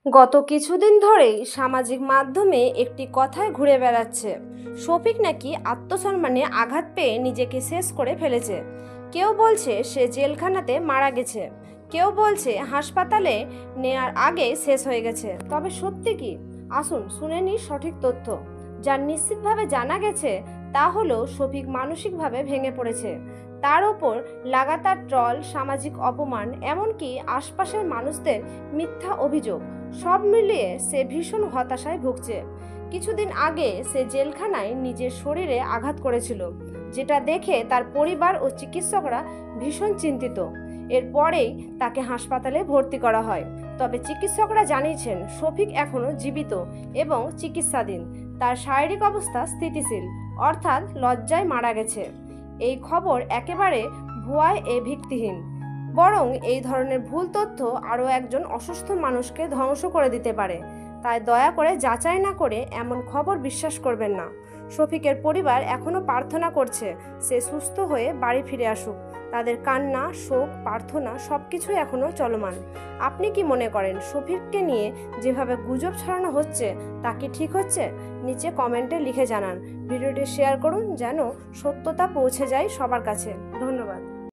গত কিছুদিন ধরেই সামাজিক মাধ্যমে একটি কথায় ঘুরে বেড়াচ্ছে, শফিক নাকি আত্মসম্মানে আঘাত পেয়ে নিজেকে শেষ করে ফেলেছে। কেউ বলছে সে জেলখানাতে মারা গেছে, কেউ বলছে হাসপাতালে নেয়ার আগে শেষ হয়ে গেছে। তবে সত্যি কি? আসুন শুনে নিই সঠিক তথ্য। যা নিশ্চিতভাবে জানা গেছে তা হলো শফিক মানসিকভাবে ভেঙে পড়েছে। তার ওপর লাগাতার ট্রল, সামাজিক অপমান, এমনকি আশপাশের মানুষদের মিথ্যা অভিযোগ, সব মিলিয়ে সে ভীষণ হতাশায় ভুগছে। কিছুদিন আগে সে জেলখানায় নিজের শরীরে আঘাত করেছিল, যেটা দেখে তার পরিবার ও চিকিৎসকরা ভীষণ চিন্তিত। এরপরেই তাকে হাসপাতালে ভর্তি করা হয়। তবে চিকিৎসকরা জানিয়েছেন শফিক এখনও জীবিত এবং চিকিৎসাধীন। তার শারীরিক অবস্থা স্থিতিশীল, অর্থাৎ লজ্জায় মারা গেছে। এই খবর একেবারে ভুয়ায় ভিত্তিহীন। বরং এই ধরনের ভুল তথ্য আরও একজন অসুস্থ মানুষকে ধ্বংস করে দিতে পারে। তাই দয়া করে যাচাই না করে এমন খবর বিশ্বাস করবেন না। শফিকের পরিবার এখনও প্রার্থনা করছে সে সুস্থ হয়ে বাড়ি ফিরে আসুক। তাদের কান্না, শোক, প্রার্থনা সবকিছুই এখনও চলমান। আপনি কি মনে করেন শফিককে নিয়ে যেভাবে গুজব ছড়ানো হচ্ছে তা কি ঠিক হচ্ছে? নিচে কমেন্টে লিখে জানান। ভিডিওটি শেয়ার করুন যেন সত্যতা পৌঁছে যায় সবার কাছে। ধন্যবাদ।